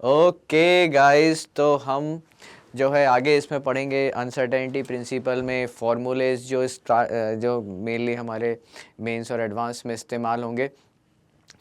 Okay guys, तो हम जो है आगे इसमें पढ़ेंगे अनसर्टेनिटी प्रिंसिपल में फॉर्मूलेज जो मेनली हमारे मेंस और एडवांस में इस्तेमाल होंगे।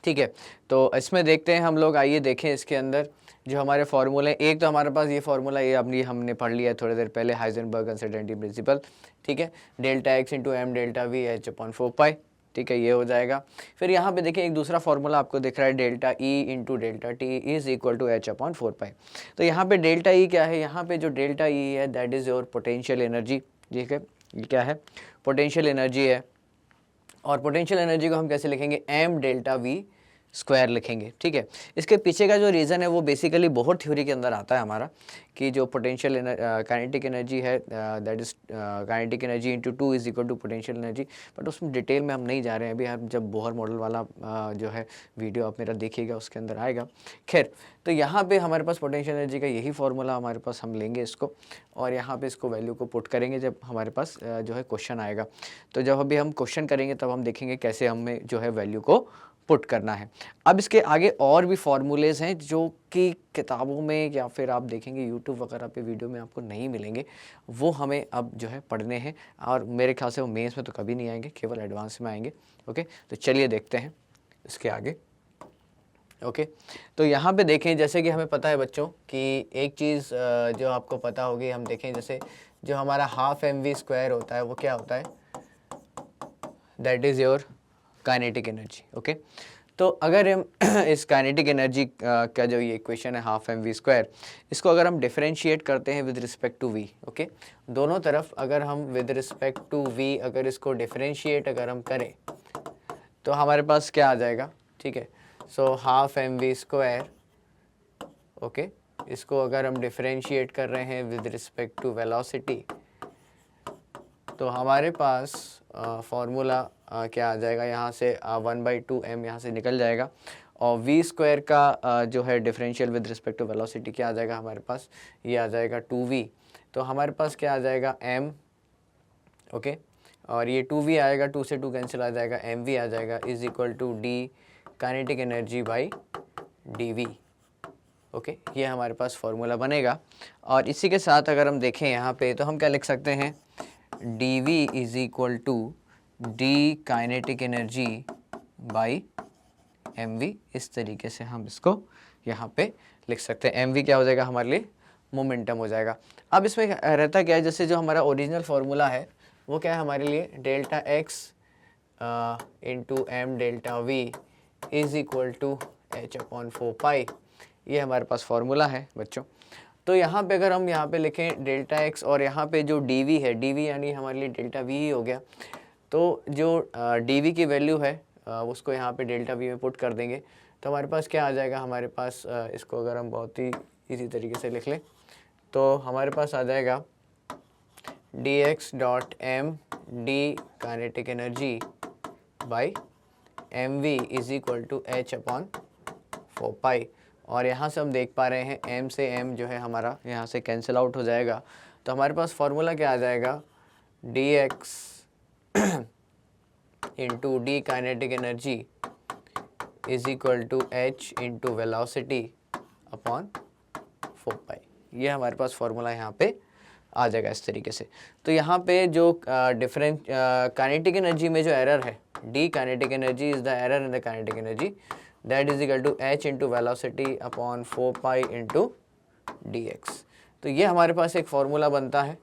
ठीक है, तो इसमें देखते हैं हम लोग। आइए देखें इसके अंदर जो हमारे फार्मूले, एक तो हमारे पास ये फार्मूला, ये अपनी हमने पढ़ लिया है थोड़ी देर पहले, हाइजेनबर्ग अनसर्टेनिटी प्रिंसिपल। ठीक है, delta x into M delta v h upon 4 pi. ठीक है, ये हो जाएगा। फिर यहाँ पे देखिए एक दूसरा फार्मूला आपको दिख रहा है, delta E into delta t is equal to H upon 4 pi. तो यहाँ पे डेल्टा ई क्या है, यहाँ पे जो डेल्टा ई है that is your potential energy. ठीक है, ये क्या है, पोटेंशियल एनर्जी है। और पोटेंशियल एनर्जी को हम कैसे लिखेंगे, एम डेल्टा वी स्क्वायर लिखेंगे। ठीक है, इसके पीछे का जो रीज़न है वो बेसिकली बहुत थ्योरी के अंदर आता है हमारा, कि जो पोटेंशियल काइनेटिक एनर्जी है that is kinetic energy into 2 is equal to potential energy. But उसमें डिटेल में हम नहीं जा रहे हैं अभी। हम जब बोहर मॉडल वाला जो है वीडियो आप मेरा देखिएगा उसके अंदर आएगा। खैर, तो यहाँ पे हमारे पास पोटेंशियल एनर्जी का यही फार्मूला हमारे पास, हम लेंगे इसको और यहाँ पे इसको वैल्यू को पुट करेंगे जब हमारे पास जो है क्वेश्चन आएगा। तो जब अभी हम क्वेश्चन करेंगे तब हम देखेंगे कैसे हमें जो है वैल्यू को पुट करना है। अब इसके आगे और भी फार्मूलेज हैं जो कि किताबों में या फिर आप देखेंगे यूट्यूब वगैरह पे वीडियो में आपको नहीं मिलेंगे, वो हमें अब जो है पढ़ने हैं। और मेरे ख्याल से वो मेंस में तो कभी नहीं आएंगे, केवल एडवांस में आएंगे। ओके, तो चलिए देखते हैं इसके आगे। ओके, तो यहाँ पे देखें, जैसे कि हमें पता है बच्चों कि एक चीज़ जो आपको पता होगी, हम देखें जैसे जो हमारा हाफ एम वी स्क्वायर होता है वो क्या होता है, that is your kinetic energy. Okay, तो अगर हम इस काइनेटिक एनर्जी का जो ये इक्वेशन है हाफ एम वी स्क्वायर, इसको अगर हम डिफरेंशिएट करते हैं with respect to V, okay, दोनों तरफ अगर हम विद रिस्पेक्ट टू वी अगर इसको डिफरेंशिएट अगर हम करें तो हमारे पास क्या आ जाएगा। ठीक है, so half M V square, okay, इसको अगर हम डिफरेंशिएट कर रहे हैं विद रिस्पेक्ट टू वेलोसिटी तो हमारे पास फार्मूला क्या आ जाएगा, यहाँ से 1/2m यहाँ से निकल जाएगा। और v स्क्वायर का जो है differential with respect to velocity क्या आ जाएगा हमारे पास, ये आ जाएगा 2v। तो हमारे पास क्या आ जाएगा m, ओके, और ये 2v आएगा, 2 से 2 कैंसिल आ जाएगा, mv आ जाएगा is equal to d kinetic energy by dv। Okay, ये हमारे पास फार्मूला बनेगा। और इसी के साथ अगर हम देखें यहाँ पे तो हम क्या लिख सकते हैं, dv is equal to D kinetic energy by mv। इस तरीके से हम इसको यहाँ पे लिख सकते हैं। mv क्या हो जाएगा हमारे लिए, मोमेंटम हो जाएगा। अब इसमें रहता क्या है, जैसे जो हमारा ओरिजिनल फार्मूला है वो क्या है हमारे लिए, delta x into M delta V is equal to H upon 4 pi. ये हमारे पास फार्मूला है बच्चों। तो यहाँ पे अगर हम यहाँ पे लिखें डेल्टा x और यहाँ पे जो dv है, dv यानी हमारे लिए डेल्टा v ही हो गया। तो जो dv की वैल्यू है उसको यहाँ पे डेल्टा v में पुट कर देंगे तो हमारे पास क्या आ जाएगा, हमारे पास इसको अगर हम बहुत ही इसी तरीके से लिख लें तो हमारे पास आ जाएगा dx dot m D kinetic energy by mv is equal to h upon 4 pi. और यहाँ से हम देख पा रहे हैं m से m जो है हमारा यहाँ से कैंसिल आउट हो जाएगा। तो हमारे पास फार्मूला क्या आ जाएगा, dx into D kinetic energy is equal to h into velocity upon 4 pi. ये हमारे पास फार्मूला यहाँ पे आ जाएगा इस तरीके से। तो यहाँ पे जो डिफरेंट काइनेटिक एनर्जी में जो एरर है, D kinetic energy is the error in the kinetic energy that is equal to h into velocity upon 4 pi into dx। तो ये हमारे पास एक फार्मूला बनता है।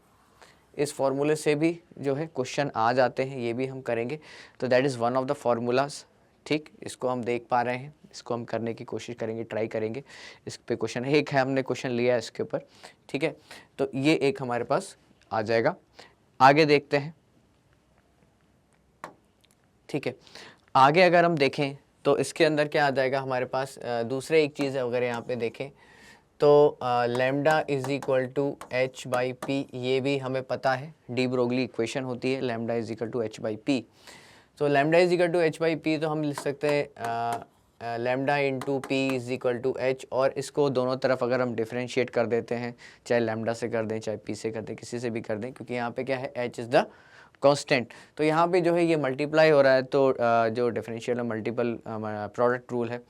इस फार्मूले से भी जो है क्वेश्चन आ जाते हैं, ये भी हम करेंगे। तो that is one of the formulas. ठीक, इसको हम देख पा रहे हैं, इसको हम करने की कोशिश करेंगे, ट्राई करेंगे। इस पे क्वेश्चन एक है, हमने क्वेश्चन लिया है इसके ऊपर। ठीक है, तो ये एक हमारे पास आ जाएगा। आगे देखते हैं। ठीक है, आगे अगर हम देखें तो इसके अंदर क्या आ जाएगा हमारे पास, दूसरे एक चीज़ है अगर यहाँ पे देखें तो lambda is equal to H by P, ये भी हमें पता है, डी ब्रोगली इक्वेशन होती है lambda is equal to H by p. तो lambda is equal to H by p, तो हम लिख सकते हैं lambda into p is equal to h. और इसको दोनों तरफ अगर हम डिफरेंशिएट कर देते हैं, चाहे लैम्डा से कर दें चाहे पी से कर दें, किसी से भी कर दें, क्योंकि यहाँ पे क्या है, एच इज़ द कांस्टेंट। तो यहाँ पे जो है ये मल्टीप्लाई हो रहा है, तो जो डिफरेंशियल मल्टीपल प्रोडक्ट रूल है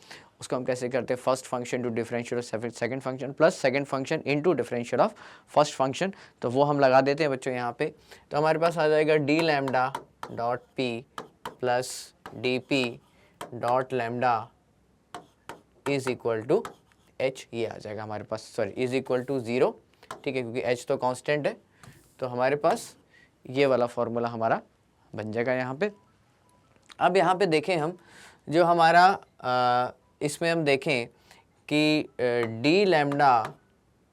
उसको हम कैसे करते हैं, first function to differential of second function plus second function into differential of first function, तो वो हम लगा देते हैं बच्चों यहाँ पे। तो हमारे पास आ जाएगा D lambda dot P plus D P dot lambda is equal to H, ये आ जाएगा हमारे पास, सॉरी इज इक्वल टू 0, ठीक है, क्योंकि एच तो कांस्टेंट है। तो हमारे पास ये वाला फॉर्मूला हमारा बन जाएगा यहाँ पे। अब यहाँ पे देखें हम, जो हमारा इसमें हम देखें कि D lambda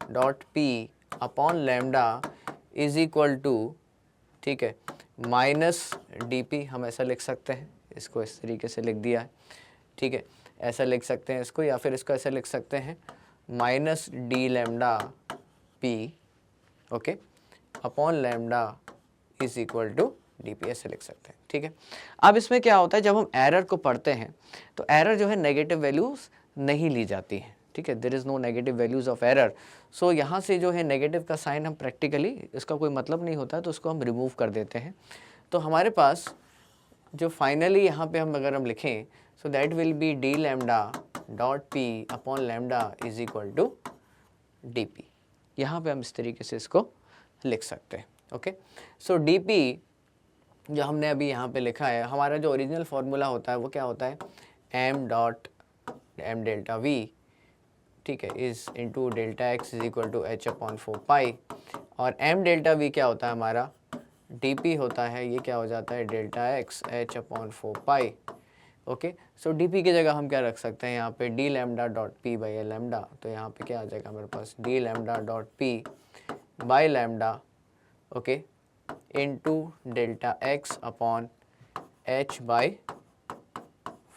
dot P upon lambda is equal to, ठीक है, माइनस डी पी, हम ऐसा लिख सकते हैं, इसको इस तरीके से लिख दिया है, ठीक है, ऐसा लिख सकते हैं इसको, या फिर इसको ऐसा लिख सकते हैं minus D lambda P, okay, upon lambda is equal to D P, ऐसे लिख सकते हैं, ठीक है। अब इसमें क्या होता है, जब हम एरर को पढ़ते हैं तो एरर जो है नेगेटिव वैल्यूज़ नहीं ली जाती है, ठीक है, there is no negative values of error. So यहाँ से जो है नेगेटिव का साइन हम प्रैक्टिकली, इसका कोई मतलब नहीं होता, तो उसको हम रिमूव कर देते हैं। तो हमारे पास जो फाइनली यहाँ पे अगर हम लिखें, so that will be D lambda dot P upon lambda is equal to D P. यहाँ पे हम इस तरीके से इसको लिख सकते हैं, ओके। सो डी पी जो हमने अभी यहाँ पे लिखा है, हमारा जो ओरिजिनल फार्मूला होता है वो क्या होता है, M dot M delta V, ठीक है, is into delta X is equal to H upon 4 pi, और एम डेल्टा वी क्या होता है हमारा, डी पी होता है, ये क्या हो जाता है delta x h upon 4 pi, okay. So d p की जगह हम क्या रख सकते हैं यहाँ पे, d lambda dot p by a lambda, तो यहाँ पे क्या आ जाएगा हमारे पास, d lambda dot p by lambda, okay, into delta x upon h by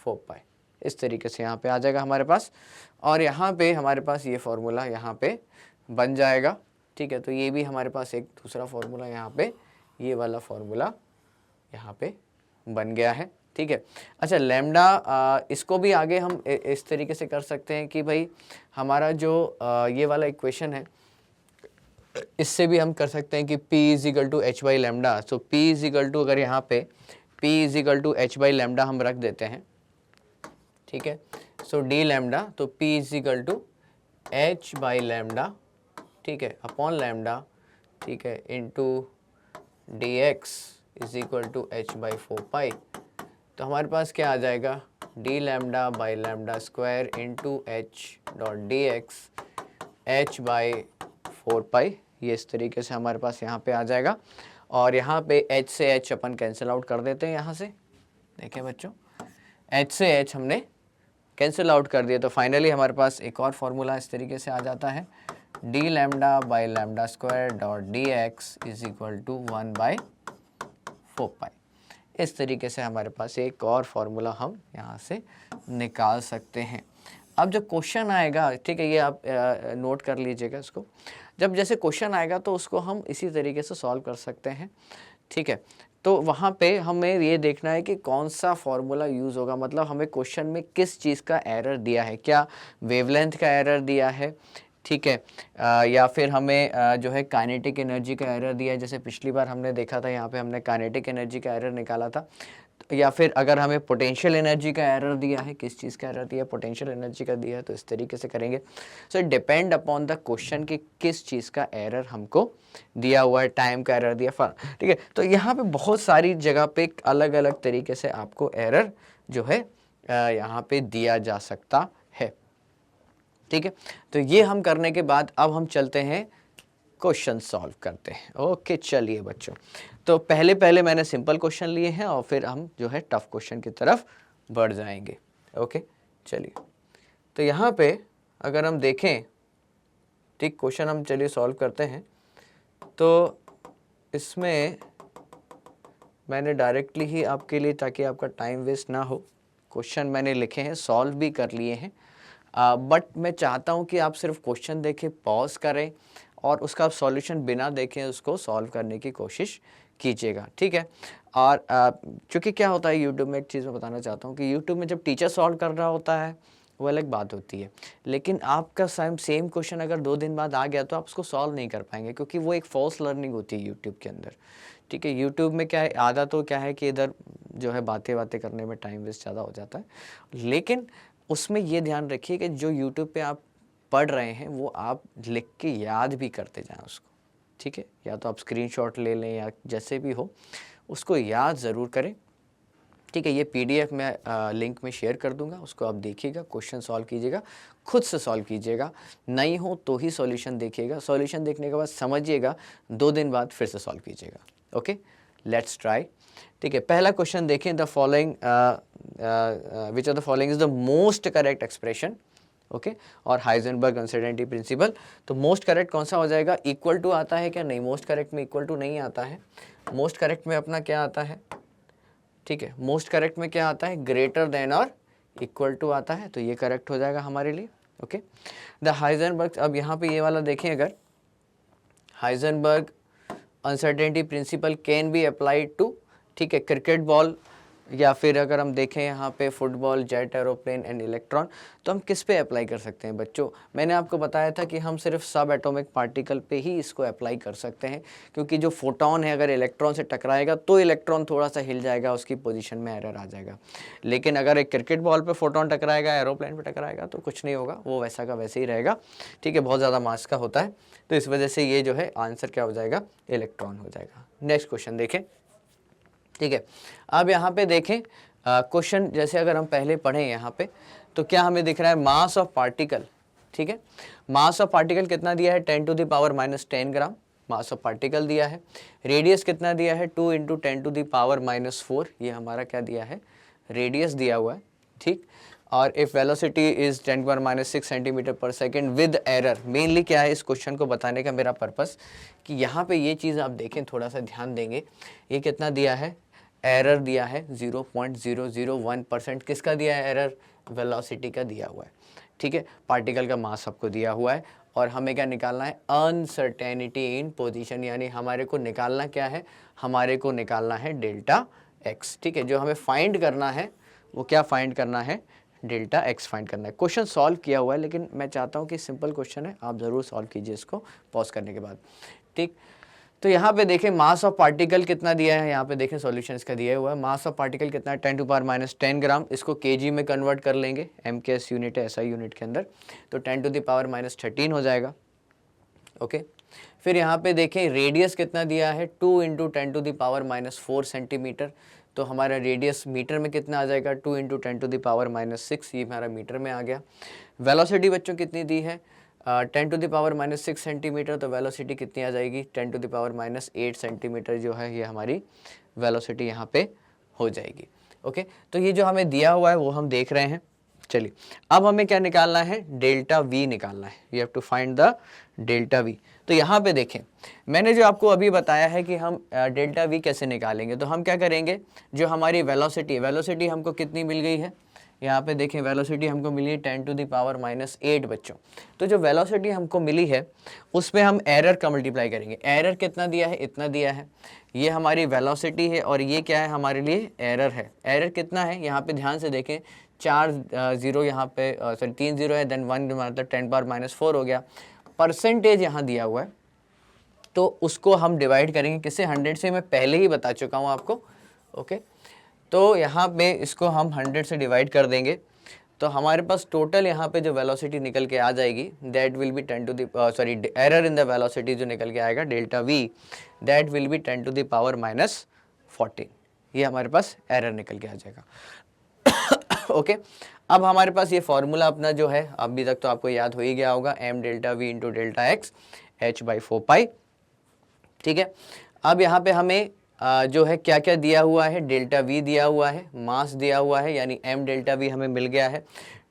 4 pi, इस तरीके से यहाँ पे आ जाएगा हमारे पास। और यहाँ पे हमारे पास ये फार्मूला यहाँ पे बन जाएगा, ठीक है। तो ये भी हमारे पास एक दूसरा फार्मूला यहाँ पे, ये वाला फार्मूला यहाँ पे बन गया है, ठीक है। अच्छा, लैम्डा इसको भी आगे हम इस तरीके से कर सकते हैं कि भाई हमारा जो ये वाला इक्वेशन है, इससे भी हम कर सकते हैं कि P is equal to H by lambda. So P is equal to, अगर यहाँ पे P is equal to H by lambda हम रख देते हैं, ठीक है। सो डी लैम्डा, तो P is equal to H by lambda, ठीक है, अपॉन लैम्डा, ठीक है, into D X is equal to H by 4 pi. तो हमारे पास क्या आ जाएगा, D lambda by lambda square into H dot D x H by 4 pi, ये इस तरीके से हमारे पास यहाँ पे आ जाएगा। और यहाँ पे h से h अपन कैंसिल आउट कर देते हैं यहाँ से, देखें बच्चों, h से h हमने कैंसिल आउट कर दिया, तो फाइनली हमारे पास एक और फार्मूला इस तरीके से आ जाता है, D lambda by lambda square dot D X is equal to 1 by 4 pi. इस तरीके से हमारे पास एक और फार्मूला हम यहाँ से निकाल सकते हैं। अब जब क्वेश्चन आएगा, ठीक है, ये आप नोट कर लीजिएगा इसको, जब जैसे क्वेश्चन आएगा तो उसको हम इसी तरीके से सॉल्व कर सकते हैं, ठीक है। तो वहाँ पे हमें ये देखना है कि कौन सा फार्मूला यूज़ होगा, मतलब हमें क्वेश्चन में किस चीज़ का एरर दिया है, क्या वेवलेंथ का एरर दिया है, ठीक है, या फिर हमें जो है काइनेटिक एनर्जी का एरर दिया है, जैसे पिछली बार हमने देखा था, यहाँ पे हमने काइनेटिक एनर्जी का एरर निकाला था, या फिर अगर हमें पोटेंशियल एनर्जी का एरर दिया है, किस चीज़ का एरर दिया है, पोटेंशियल एनर्जी का दिया है, तो इस तरीके से करेंगे। So it depend upon the question कि किस चीज़ का एरर हमको दिया हुआ है, टाइम का एरर दिया, ठीक है। तो यहाँ पे बहुत सारी जगह पे अलग अलग तरीके से आपको एरर जो है यहाँ पे दिया जा सकता है, ठीक है। तो ये हम करने के बाद अब हम चलते हैं क्वेश्चन सॉल्व करते हैं। ओके, चलिए बच्चों, तो पहले मैंने सिंपल क्वेश्चन लिए हैं और फिर हम जो है टफ क्वेश्चन की तरफ बढ़ जाएंगे। ओके, चलिए, तो यहाँ पे अगर हम देखें, ठीक, क्वेश्चन हम चलिए सॉल्व करते हैं। तो इसमें मैंने डायरेक्टली ही आपके लिए, ताकि आपका टाइम वेस्ट ना हो, क्वेश्चन मैंने लिखे हैं, सॉल्व भी कर लिए हैं, बट मैं चाहता हूँ कि आप सिर्फ क्वेश्चन देखें, पॉज करें और उसका सॉल्यूशन बिना देखें उसको सॉल्व करने की कोशिश कीजिएगा, ठीक है। और चूँकि क्या होता है यूट्यूब में, एक चीज़ मैं बताना चाहता हूँ कि यूट्यूब में जब टीचर सॉल्व कर रहा होता है वो अलग बात होती है, लेकिन आपका सेम क्वेश्चन अगर 2 दिन बाद आ गया तो आप उसको सॉल्व नहीं कर पाएंगे, क्योंकि वो एक फॉल्स लर्निंग होती है यूट्यूब के अंदर, ठीक है। यूट्यूब में क्या है, आधा तो क्या है कि इधर जो है बातें करने में टाइम वेस्ट ज़्यादा हो जाता है, लेकिन उसमें ये ध्यान रखिए कि जो यूट्यूब पे आप पढ़ रहे हैं वो आप लिख के याद भी करते जाएं उसको, ठीक है। या तो आप स्क्रीनशॉट ले लें या जैसे भी हो उसको याद ज़रूर करें, ठीक है। ये पीडीएफ मैं लिंक में शेयर कर दूंगा, उसको आप देखिएगा, क्वेश्चन सॉल्व कीजिएगा, खुद से सॉल्व कीजिएगा, नहीं हो तो ही सॉल्यूशन देखिएगा, सॉल्यूशन देखने के बाद समझिएगा, 2 दिन बाद फिर से सॉल्व कीजिएगा। Okay, let's try. ठीक है, पहला क्वेश्चन देखें, the following which of the following is the most correct expression, okay, और हाइजेनबर्ग अनसर्टेनिटी प्रिंसिपल। तो मोस्ट करेक्ट कौन सा हो जाएगा, इक्वल टू आता है क्या, नहीं, मोस्ट करेक्ट में इक्वल टू नहीं आता है, मोस्ट करेक्ट में अपना क्या आता है, ठीक है, मोस्ट करेक्ट में क्या आता है, ग्रेटर देन और इक्वल टू आता है, तो ये करेक्ट हो जाएगा हमारे लिए। ओके, द हाइजेनबर्ग, अब यहाँ पे ये वाला देखें, अगर Heisenberg uncertainty principle can be applied to, ठीक है, क्रिकेट बॉल, या फिर अगर हम देखें यहाँ पे football, jet aeroplane and electron, तो हम किस पे अप्लाई कर सकते हैं बच्चों। मैंने आपको बताया था कि हम सिर्फ सब एटॉमिक पार्टिकल पे ही इसको अप्लाई कर सकते हैं, क्योंकि जो फोटोन है अगर इलेक्ट्रॉन से टकराएगा तो इलेक्ट्रॉन थोड़ा सा हिल जाएगा, उसकी पोजीशन में एरर आ जाएगा। लेकिन अगर एक क्रिकेट बॉल पे फोटोन टकराएगा, एरोप्लेन पे टकराएगा, तो कुछ नहीं होगा, वो वैसा का वैसे ही रहेगा, ठीक है, बहुत ज़्यादा मास का होता है, तो इस वजह से ये जो है आंसर क्या हो जाएगा, इलेक्ट्रॉन हो जाएगा। नेक्स्ट क्वेश्चन देखें, ठीक है। अब यहाँ पे देखें क्वेश्चन, जैसे अगर हम पहले पढ़ें यहाँ पे, तो क्या हमें दिख रहा है, मास ऑफ पार्टिकल, ठीक है, मास ऑफ पार्टिकल कितना दिया है, 10 to the power -10 gram mass of particle दिया है। रेडियस कितना दिया है, 2 × 10 टू द पावर -4, ये हमारा क्या दिया है, रेडियस दिया हुआ है, ठीक। और इफ वेलोसिटी इज 10⁻⁶ सेंटीमीटर पर सेकेंड विद एरर, मेनली क्या है इस क्वेश्चन को बताने का मेरा पर्पस, कि यहाँ पे ये चीज़ आप देखें, थोड़ा सा ध्यान देंगे, ये कितना दिया है, एरर दिया है 0.001%, किसका दिया है एरर, वेलोसिटी का दिया हुआ है, ठीक है। पार्टिकल का मास आपको दिया हुआ है, और हमें क्या निकालना है, अनसर्टेनिटी इन पोजीशन, यानी हमारे को निकालना क्या है, हमारे को निकालना है डेल्टा एक्स, ठीक है। जो हमें फाइंड करना है वो क्या फाइंड करना है, डेल्टा एक्स फाइंड करना है। क्वेश्चन सॉल्व किया हुआ है, लेकिन मैं चाहता हूँ कि सिंपल क्वेश्चन है, आप ज़रूर सॉल्व कीजिए इसको पॉज करने के बाद, ठीक। तो यहाँ पे देखें मास ऑफ पार्टिकल कितना दिया है, यहाँ पे देखें सॉल्यूशन इसका दिया हुआ है, मास ऑफ पार्टिकल कितना है, 10 टू पावर -10 ग्राम, इसको केजी में कन्वर्ट कर लेंगे, MKS यूनिट है SI यूनिट के अंदर, तो 10 टू द पावर -13 हो जाएगा। ओके, फिर यहाँ पे देखें रेडियस कितना दिया है, 2 × 10 टू द पावर -4 सेंटीमीटर, तो हमारा रेडियस मीटर में कितना आ जाएगा, 2 × 10 टू द पावर -6, ये हमारा मीटर में आ गया। वेलोसिटी बच्चों कितनी दी है, 10 टू द पावर -6 सेंटीमीटर, तो वेलोसिटी कितनी आ जाएगी, 10 टू द पावर -8 सेंटीमीटर जो है ये हमारी वेलोसिटी यहाँ पे हो जाएगी। ओके, तो ये जो हमें दिया हुआ है वो हम देख रहे हैं। चलिए, अब हमें क्या निकालना है, डेल्टा वी निकालना है, we have to find the delta V. तो यहाँ पे देखें, मैंने जो आपको अभी बताया है कि हम डेल्टा वी कैसे निकालेंगे, तो हम क्या करेंगे, जो हमारी वेलोसिटी हमको कितनी मिल गई है, यहाँ पे देखें वेलोसिटी हमको मिली है 10 टू द पावर -8 बच्चों। तो जो वेलोसिटी हमको मिली है उसमें हम एरर का मल्टीप्लाई करेंगे, एरर कितना दिया है, इतना दिया है, ये हमारी वेलोसिटी है और ये क्या है हमारे लिए एरर है। एरर कितना है, यहाँ पे ध्यान से देखें, 4 0 यहाँ पे सॉरी 3 0 है, देन 1 मतलब 10 पावर -4 हो गया। परसेंटेज यहाँ दिया हुआ है, तो उसको हम डिवाइड करेंगे किससे, 100 से, मैं पहले ही बता चुका हूँ आपको। ओके, तो यहाँ पे इसको हम 100 से डिवाइड कर देंगे, तो हमारे पास टोटल यहाँ पे जो वेलोसिटी निकल के आ जाएगी, that will be 10 to the sorry error in the velocity जो निकल के आएगा delta V, that will be 10 to the power -14, ये हमारे पास एरर निकल के आ जाएगा। ओके, अब हमारे पास ये फॉर्मूला अपना जो है अभी तक तो आपको याद हो ही गया होगा, m delta v into delta X h/4π, ठीक है। अब यहाँ पे हमें जो है क्या क्या दिया हुआ है, डेल्टा वी दिया हुआ है, मास दिया हुआ है, यानी m डेल्टा वी हमें मिल गया है,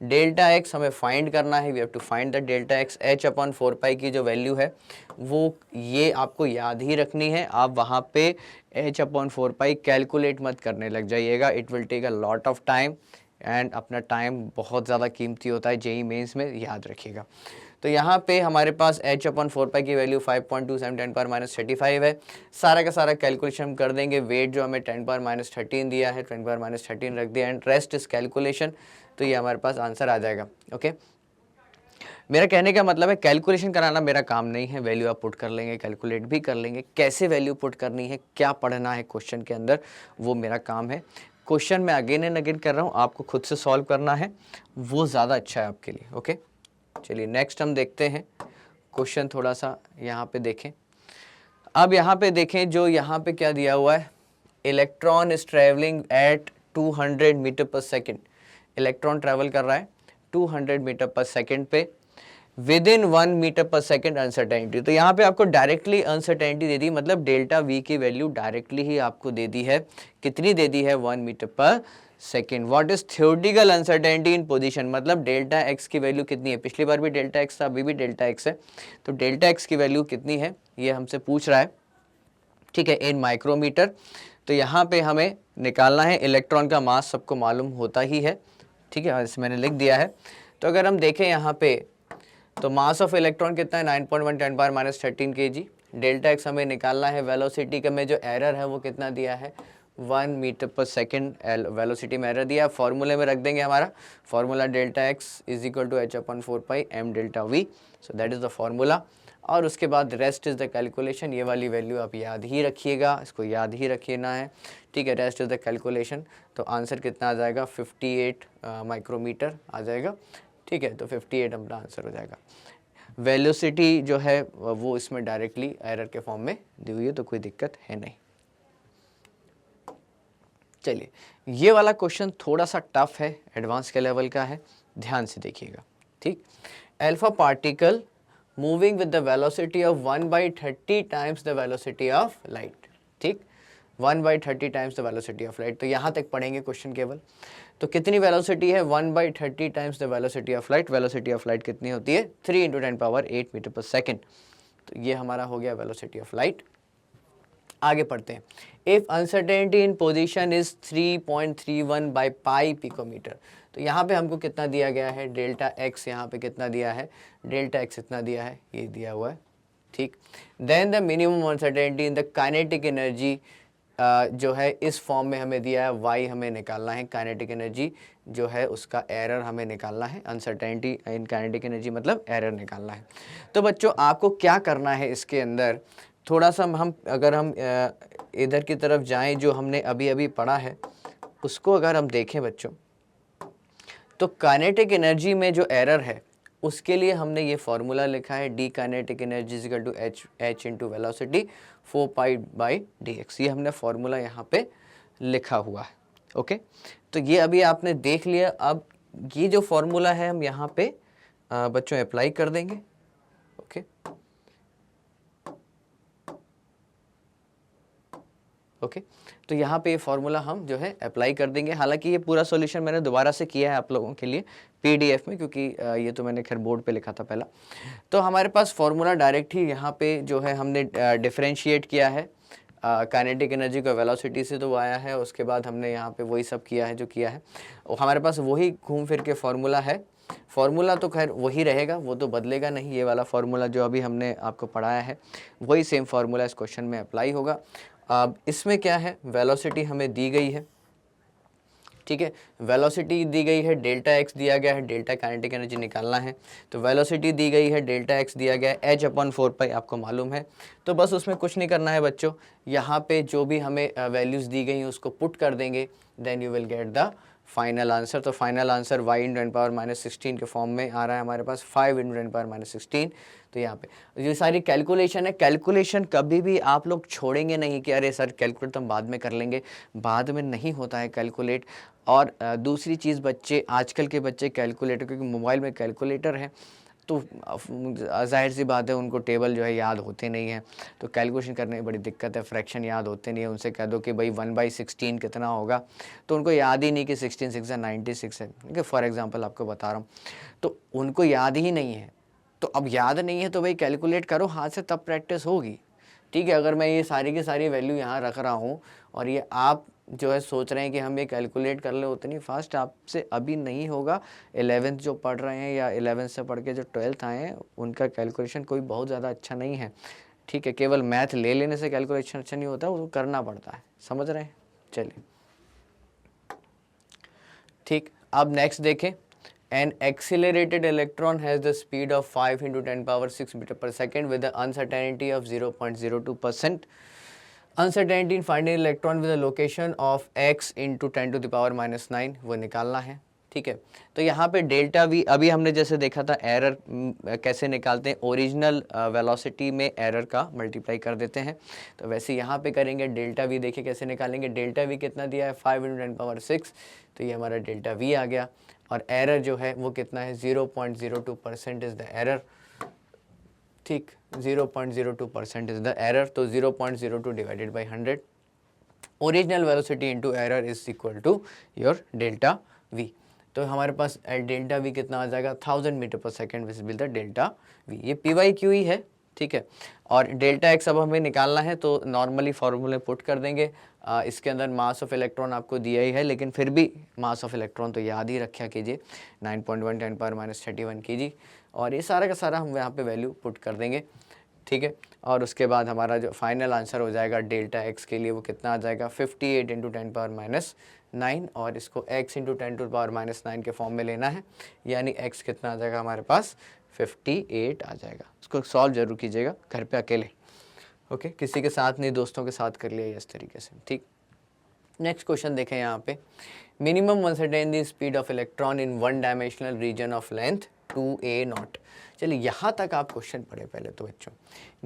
डेल्टा एक्स हमें फाइंड करना है, we have to find the delta X, h/4π की जो वैल्यू है वो ये आपको याद ही रखनी है, आप वहाँ पे h/4π कैलकुलेट मत करने लग जाइएगा, it will take a lot of time, and अपना टाइम बहुत ज़्यादा कीमती होता है जेईई मेंस में, याद रखिएगा। तो यहाँ पे हमारे पास h/4π की वैल्यू 5.27 10 पावर -35 है, सारा का सारा कैलकुलेशन हम कर देंगे, वेट जो हमें 10 पावर -13 दिया है, 10 पावर -13 रख दिया, एंड रेस्ट इस कैलकुलेशन, तो ये हमारे पास आंसर आ जाएगा। ओके, मेरा कहने का मतलब है कैलकुलेशन कराना मेरा काम नहीं है, वैल्यू आप पुट कर लेंगे, कैलकुलेट भी कर लेंगे, कैसे वैल्यू पुट करनी है, क्या पढ़ना है क्वेश्चन के अंदर, वो मेरा काम है। क्वेश्चन मैं अगेन एंड अगेन कर रहा हूँ, आपको खुद से सॉल्व करना है, वो ज़्यादा अच्छा है आपके लिए। ओके, चलिए नेक्स्ट हम देखते हैं क्वेश्चन, थोड़ा सा यहाँ पे देखें। अब यहाँ पे देखें, जो यहाँ पे क्या दिया हुआ है, electron is travelling at 200 metre per second. Electron travel कर रहा है 200 मीटर पर सेकेंड पे within 1 metre per second uncertainty. तो यहाँ पे आपको डायरेक्टली अनसर्टेनिटी दे दी, मतलब डेल्टा वी की वैल्यू डायरेक्टली ही आपको दे दी है। कितनी दे दी है? 1 metre per second. What is theoretical uncertainty in position, मतलब डेल्टा एक्स की वैल्यू कितनी है? पिछली बार भी डेल्टा एक्स था, अभी भी डेल्टा एक्स है, तो डेल्टा एक्स की वैल्यू कितनी है ये हमसे पूछ रहा है। ठीक है, इन माइक्रोमीटर। तो यहाँ पे हमें निकालना है, इलेक्ट्रॉन का मास सबको मालूम होता ही है। ठीक है, इसे मैंने लिख दिया है। तो अगर हम देखें यहाँ पे, तो मास ऑफ इलेक्ट्रॉन कितना है? 9.1 10 13 kg। डेल्टा एक्स हमें निकालना है। वेलोसिटी का में जो एरर है वो कितना दिया है? 1 मीटर पर सेकेंड वेलोसिटी में एरर दिया है। फॉर्मूले में रख देंगे, हमारा formula delta X is equal to h/4 m delta V. So that is the formula. और उसके बाद रेस्ट इज़ द कैलकुलेशन। ये वाली वैल्यू आप याद ही रखिएगा, इसको याद ही रखना है। ठीक है, रेस्ट इज़ द कैलकुलेशन। तो आंसर कितना आ जाएगा? 58 माइक्रोमीटर आ जाएगा। ठीक है, तो 58 अपना आंसर हो जाएगा। वेलोसिटी जो है वो इसमें डायरेक्टली एरर के फॉर्म में दी हुई है, तो कोई दिक्कत है नहीं। चलिए, ये वाला क्वेश्चन थोड़ा सा टफ है, एडवांस के लेवल का है, ध्यान से देखिएगा। ठीक, alpha particle moving with the velocity of 1/30 times the velocity of light. ठीक, 1/30 times the velocity of light. तो यहाँ तक पढ़ेंगे क्वेश्चन केवल। तो कितनी वेलोसिटी है? 1/30 times the velocity of light. Velocity of light कितनी होती है? 3 × 10⁸ मीटर पर सेकेंड। तो ये हमारा हो गया वेलोसिटी ऑफ लाइट। आगे पढ़ते हैं। If uncertainty in position is 3.31 by pi picometre. तो यहाँ पे हमको कितना दिया गया है? डेल्टा एक्स यहाँ पे कितना दिया है? डेल्टा एक्स इतना दिया है, ये दिया हुआ है। ठीक, then the minimum uncertainty in the kinetic energy जो है इस फॉर्म में हमें दिया है, वाई हमें निकालना है। काइनेटिक एनर्जी जो है उसका एरर हमें निकालना है। अनसर्टेनिटी इन काइनेटिक एनर्जी मतलब एरर निकालना है। तो बच्चों आपको क्या करना है इसके अंदर, थोड़ा सा हम अगर हम इधर की तरफ जाएं, जो हमने अभी अभी पढ़ा है उसको अगर हम देखें बच्चों, तो काइनेटिक एनर्जी में जो एरर है उसके लिए हमने ये फॉर्मूला लिखा है, D kinetic energy is equal to H into velocity 4π/dx। ये हमने फॉर्मूला यहाँ पे लिखा हुआ है। ओके, तो ये अभी आपने देख लिया। अब ये जो फॉर्मूला है हम यहाँ पे बच्चों अप्लाई कर देंगे। ओके, ओके, तो यहाँ पे ये फॉर्मूला हम जो है अप्लाई कर देंगे। हालांकि ये पूरा सॉल्यूशन मैंने दोबारा से किया है आप लोगों के लिए पीडीएफ में, क्योंकि ये तो मैंने खैर बोर्ड पे लिखा था पहला। तो हमारे पास फॉर्मूला डायरेक्ट ही यहाँ पे जो है हमने डिफरेंशिएट किया है काइनेटिक एनर्जी को वेलोसिटी से, तो वो आया है। उसके बाद हमने यहाँ पे वही सब किया है जो किया है। हमारे पास वही घूम फिर के फॉर्मूला है। फॉर्मूला तो खैर वही रहेगा, वो तो बदलेगा नहीं। ये वाला फॉर्मूला जो अभी हमने आपको पढ़ाया है वही सेम फॉर्मूला इस क्वेश्चन में अप्लाई होगा। अब इसमें क्या है, वेलोसिटी हमें दी गई है। ठीक है, वेलोसिटी दी गई है, डेल्टा एक्स दिया गया है, डेल्टा काइनेटिक एनर्जी निकालना है। तो वेलोसिटी दी गई है, डेल्टा एक्स दिया गया है, h/4π आपको मालूम है। तो बस उसमें कुछ नहीं करना है बच्चों, यहाँ पे जो भी हमें वैल्यूज़ दी गई हैं उसको पुट कर देंगे, then you will get the final answer. तो फाइनल आंसर y × 10⁻16 के फॉर्म में आ रहा है हमारे पास, 5 × 10⁻16। तो यहाँ पे ये सारी कैलकुलेशन है। कैलकुलेशन कभी भी आप लोग छोड़ेंगे नहीं कि अरे सर कैलकुलेट तो हम बाद में कर लेंगे, बाद में नहीं होता है कैलकुलेट। और दूसरी चीज़, बच्चे आजकल के बच्चे कैलकुलेटर, क्योंकि मोबाइल में कैलकुलेटर है तो जाहिर सी बात है उनको टेबल जो है याद होते नहीं है, तो कैलकुलेशन करने में बड़ी दिक्कत है। फ्रैक्शन याद होते नहीं है, उनसे कह दो कि भाई 1/16 कितना होगा, तो उनको याद ही नहीं कि 16 6 96 है। ठीक है, फॉर एग्जांपल आपको बता रहा हूँ, तो उनको याद ही नहीं है। तो अब याद नहीं है तो भाई कैलकुलेट करो हाथ से, तब प्रैक्टिस होगी। ठीक है, अगर मैं ये सारी की सारी वैल्यू यहाँ रख रहा हूँ और ये आप जो है सोच रहे हैं कि हम ये कैलकुलेट कर ले, उतनी फास्ट आपसे अभी नहीं होगा। 11th जो पढ़ रहे हैं या 11th से पढ़ के जो 12th आए हैं उनका कैलकुलेशन कोई बहुत ज़्यादा अच्छा नहीं है। ठीक है, केवल मैथ ले लेने से कैलकुलेशन अच्छा नहीं होता, वो करना पड़ता है, समझ रहे हैं। चलिए ठीक, अब नेक्स्ट देखें। An accelerated electron has the speed of 5 × 10⁻6 metre per second with the uncertainty of 0.02%. Uncertainty in finding electron with location of x into 10⁻⁹ वो निकालना है, ठीक है। तो यहाँ पे डेल्टा वी, अभी हमने जैसे देखा था एरर कैसे निकालते हैं, ओरिजिनल वेलोसिटी में एरर का मल्टीप्लाई कर देते हैं, तो वैसे यहाँ पे करेंगे। डेल्टा वी देखिए कैसे निकालेंगे, डेल्टा वी कितना दिया है 5 × 10⁻⁶, तो ये हमारा डेल्टा वी आ गया। और एरर जो है वो कितना है 0.02% इज़ द एरर, ठीक, 0.02% इज़ द एरर। तो 0.02 divided by 100, original velocity into error is equal to your delta V. तो हमारे पास डेल्टा वी कितना आ जाएगा 1000 metre per second which will the delta we. ये पी वाई क्यू ही है, ठीक है। और डेल्टा एक्स अब हमें निकालना है, तो नॉर्मली फॉर्मूले पुट कर देंगे। इसके अंदर मास ऑफ इलेक्ट्रॉन आपको दिया ही है, लेकिन फिर भी मास ऑफ इलेक्ट्रॉन तो याद ही रखा कीजिए 9.1 10⁻⁻31 kg, और ये सारा का सारा हम यहाँ पे वैल्यू पुट कर देंगे, ठीक है। और उसके बाद हमारा जो फाइनल आंसर हो जाएगा डेल्टा एक्स के लिए वो कितना आ जाएगा 58 × 10⁻⁹, और इसको x × 10⁻⁹ के फॉर्म में लेना है, यानी x कितना आ जाएगा हमारे पास 58 आ जाएगा। इसको सॉल्व जरूर कीजिएगा घर पे अकेले, ओके, किसी के साथ नहीं, दोस्तों के साथ कर लिया इस तरीके से, ठीक। नेक्स्ट क्वेश्चन देखें यहाँ पे, minimum uncertainty speed of electron in 1 dimensional region of length 2a0। चलिए यहाँ तक आप क्वेश्चन पढ़े पहले तो बच्चों।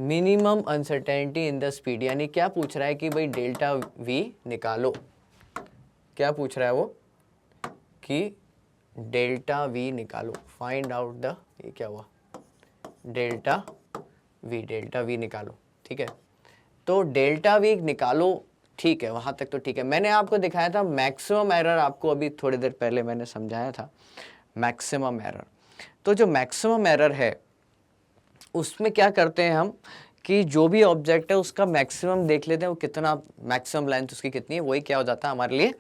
Minimum uncertainty in the speed, यानी क्या पूछ रहा है कि भाई डेल्टा वी निकालो, क्या पूछ रहा है वो कि डेल्टा वी निकालो, फाइंड आउट द, ये क्या हुआ, डेल्टा वी निकालो, ठीक है। तो डेल्टा वी निकालो, ठीक है, वहाँ तक तो ठीक है। मैंने आपको दिखाया था मैक्सिमम एरर, आपको अभी थोड़ी देर पहले मैंने समझाया था मैक्सिमम एरर। तो जो मैक्सिमम एरर है उसमें क्या करते हैं हम कि जो भी ऑब्जेक्ट है उसका मैक्सिमम देख लेते हैं, वो कितना मैक्सिमम लेंथ उसकी कितनी है, वही क्या हो जाता है हमारे लिए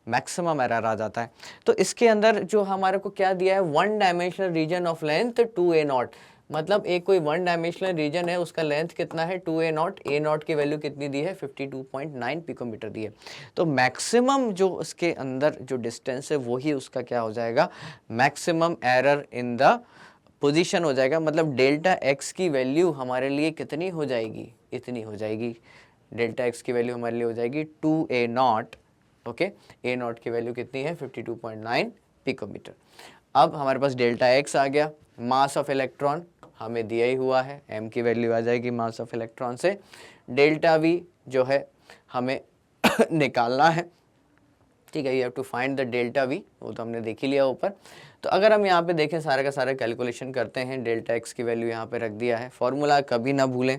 मैक्सिमम एरर आ जाता है। तो इसके अंदर जो हमारे को क्या दिया है 1 dimensional region of length 2a0, मतलब एक कोई 1 डायमेंशनल रीजन है उसका लेंथ कितना है 2a0, a0 की वैल्यू कितनी दी है 52.9 पिकोमीटर दी है। तो मैक्सिमम जो उसके अंदर जो डिस्टेंस है वही उसका क्या हो जाएगा maximum error in the position हो जाएगा। मतलब डेल्टा एक्स की वैल्यू हमारे लिए कितनी हो जाएगी, इतनी हो जाएगी, डेल्टा एक्स की वैल्यू हमारे लिए हो जाएगी 2a0, ओके। a0 की वैल्यू कितनी है 52.9 पिकोमीटर। अब हमारे पास डेल्टा एक्स आ गया, मास ऑफ इलेक्ट्रॉन हमें दिया ही हुआ है, m की वैल्यू आ जाएगी मास ऑफ इलेक्ट्रॉन से। डेल्टा वी जो है हमें निकालना है, ठीक है, you have to find the delta V, वो तो हमने देख ही लिया ऊपर। तो अगर हम यहाँ पे देखें सारा का सारा कैलकुलेशन करते हैं, डेल्टा एक्स की वैल्यू यहाँ पे रख दिया है, फॉर्मूला कभी ना भूलें,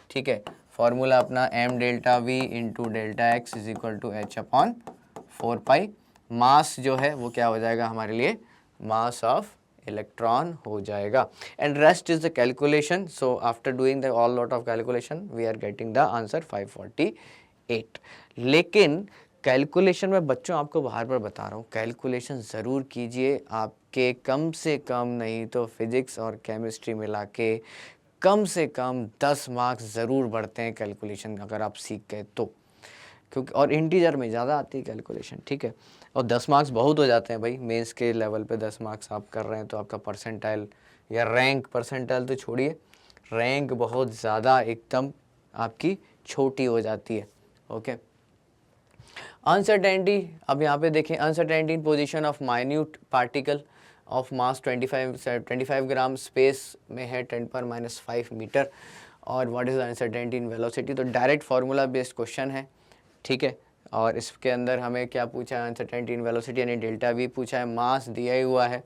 ठीक है। फॉर्मूला अपना m delta V into delta X is equal to h/4π। Mass जो है वो क्या हो जाएगा हमारे लिए मास ऑफ इलेक्ट्रॉन हो जाएगा, and rest is the calculation. So after doing the all lot of calculation we are getting the answer 548। लेकिन कैलकुलेशन में बच्चों आपको बार बार बता रहा हूँ, कैलकुलेशन ज़रूर कीजिए, आपके कम से कम नहीं तो फिजिक्स और केमिस्ट्री मिला के कम से कम 10 मार्क्स ज़रूर बढ़ते हैं कैलकुलेशन अगर आप सीख गए तो, क्योंकि और इंटीजर में ज़्यादा आती है कैलकुलेशन, ठीक है। और 10 मार्क्स बहुत हो जाते हैं भाई, मेंस के लेवल पे 10 मार्क्स आप कर रहे हैं तो आपका परसेंटाइल या रैंक, परसेंटाइल तो छोड़िए, रैंक बहुत ज़्यादा एकदम आपकी छोटी हो जाती है, ओके। अनसर्टेनिटी, अब यहाँ पे देखें, uncertainty in position of minute particle of mass 25 gram, space में है 10⁻⁵ मीटर, और what is uncertainty in velocity. तो डायरेक्ट फार्मूला बेस्ड क्वेश्चन है, ठीक है। और इसके अंदर हमें क्या पूछा है अनसर्टेनिटी इन वेलोसिटी यानी डेल्टा वी पूछा है, मास दिया ही हुआ है,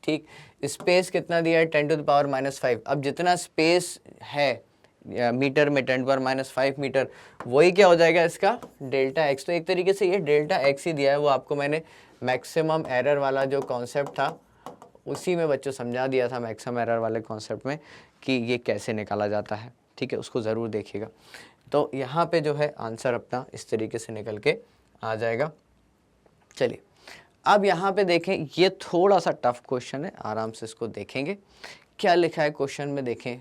ठीक। स्पेस कितना दिया है 10⁻⁵। अब जितना स्पेस है मीटर में 10⁻⁵ मीटर, वही क्या हो जाएगा इसका डेल्टा एक्स। तो एक तरीके से ये डेल्टा एक्स ही दिया है, वो आपको मैंने मैक्सिमम एरर वाला जो कॉन्सेप्ट था उसी में बच्चों समझा दिया था, मैक्सिमम एरर वाले कॉन्सेप्ट में कि ये कैसे निकाला जाता है, ठीक है, उसको ज़रूर देखिएगा। तो यहाँ पे जो है आंसर अपना इस तरीके से निकल के आ जाएगा। चलिए अब यहाँ पे देखें, ये थोड़ा सा टफ क्वेश्चन है, आराम से इसको देखेंगे क्या लिखा है क्वेश्चन में। देखें,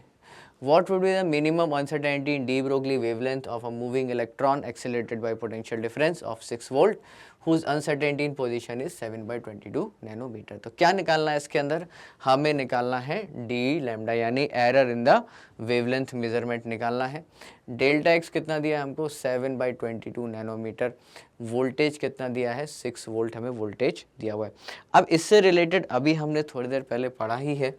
what would be the minimum uncertainty in de Broglie wavelength of a moving electron accelerated by potential difference of 6 volt whose uncertainty in position is 7/22 nanometre. तो क्या निकालना है इसके अंदर, हमें निकालना है डी लैम्डा यानी error in the wavelength measurement निकालना है। डेल्टा एक्स कितना दिया है हमको 7/22 नैनोमीटर। वोल्टेज कितना दिया है 6 वोल्ट हमें वोल्टेज दिया हुआ है। अब इससे रिलेटेड अभी हमने थोड़ी देर पहले पढ़ा ही है,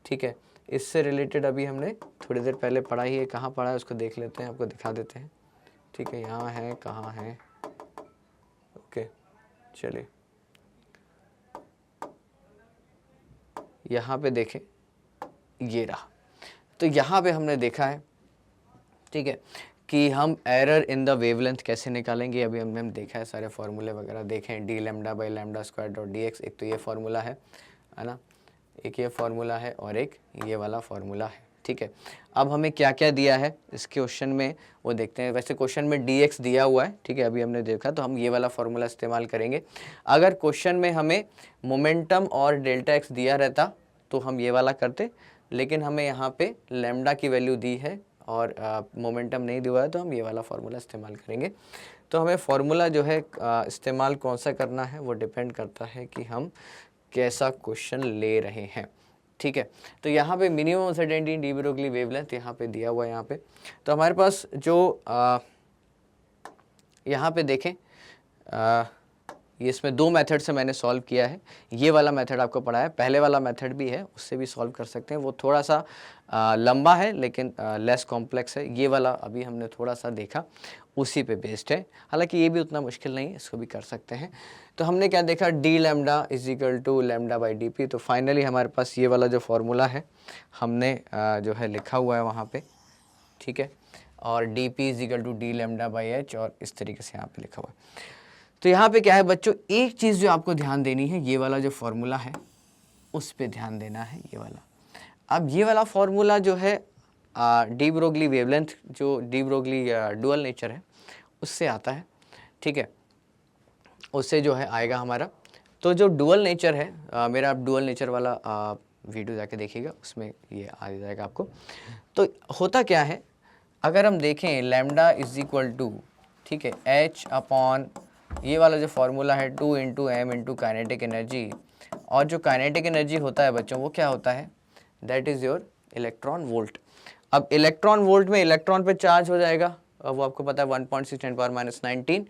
ठीक है, इससे रिलेटेड अभी हमने थोड़ी देर पहले पढ़ा ही है। कहाँ पढ़ा है उसको देख लेते हैं, आपको दिखा देते हैं, ठीक है, यहाँ है, कहाँ है, ओके चलिए यहाँ पे देखें, ये रहा। तो यहाँ पे हमने देखा है, ठीक है, कि हम एरर इन द वेवलेंथ कैसे निकालेंगे। अभी हमने देखा है, सारे फार्मूले वगैरह देखें, D lambda by lambda square dot D x. एक तो ये फार्मूला है ना, एक ये फार्मूला है और एक ये वाला फार्मूला है, ठीक है। अब हमें क्या क्या दिया है इस क्वेश्चन में वो देखते हैं। वैसे क्वेश्चन में डी एक्स दिया हुआ है, ठीक है, अभी हमने देखा, तो हम ये वाला फार्मूला इस्तेमाल करेंगे। अगर क्वेश्चन में हमें मोमेंटम और डेल्टा एक्स दिया रहता तो हम ये वाला करते, लेकिन हमें यहाँ पे लैम्डा की वैल्यू दी है और मोमेंटम नहीं दिया है, तो हम ये वाला फार्मूला इस्तेमाल करेंगे। तो हमें फार्मूला जो है इस्तेमाल कौन सा करना है वो डिपेंड करता है कि हम कैसा क्वेश्चन ले रहे हैं, ठीक है। तो यहाँ पे minimum uncertainty de Broglie wavelength यहाँ पे दिया हुआ है यहाँ पे। तो हमारे पास जो यहाँ पे देखें, ये इसमें दो मेथड से मैंने सॉल्व किया है। ये वाला मेथड आपको पढ़ा है, पहले वाला मेथड भी है, उससे भी सॉल्व कर सकते हैं। वो थोड़ा सा लंबा है लेकिन लेस कॉम्प्लेक्स है। ये वाला अभी हमने थोड़ा सा देखा, उसी पे बेस्ड है। हालांकि ये भी उतना मुश्किल नहीं है, इसको भी कर सकते हैं। तो हमने क्या देखा, D lambda is equal to lambda by D P. तो फाइनली हमारे पास ये वाला जो फार्मूला है हमने जो है लिखा हुआ है वहाँ पे, ठीक है, और D P is equal to D lambda by H, और इस तरीके से यहाँ पे लिखा हुआ है। तो यहाँ पे क्या है बच्चों, एक चीज़ जो आपको ध्यान देनी है, ये वाला जो फार्मूला है उस पे ध्यान देना है, ये वाला। अब ये वाला फार्मूला जो है डी ब्रोगली वेवलेंथ, जो डी ब्रोगली डुअल नेचर है उससे आता है, ठीक है, उससे जो है आएगा हमारा। तो जो डुअल नेचर है मेरा, आप डुअल नेचर वाला वीडियो जाके देखिएगा, उसमें ये आ जाएगा आपको। तो होता क्या है, अगर हम देखें लैम्डा इज इक्वल टू, ठीक है, एच अपॉन ये वाला जो फार्मूला है 2 into M into kinetic energy, और जो काइनेटिक एनर्जी होता है बच्चों वो क्या होता है, that is your electron volt. अब इलेक्ट्रॉन वोल्ट में इलेक्ट्रॉन पे चार्ज हो जाएगा, वो आपको पता है 1.6 × 10⁻⁹,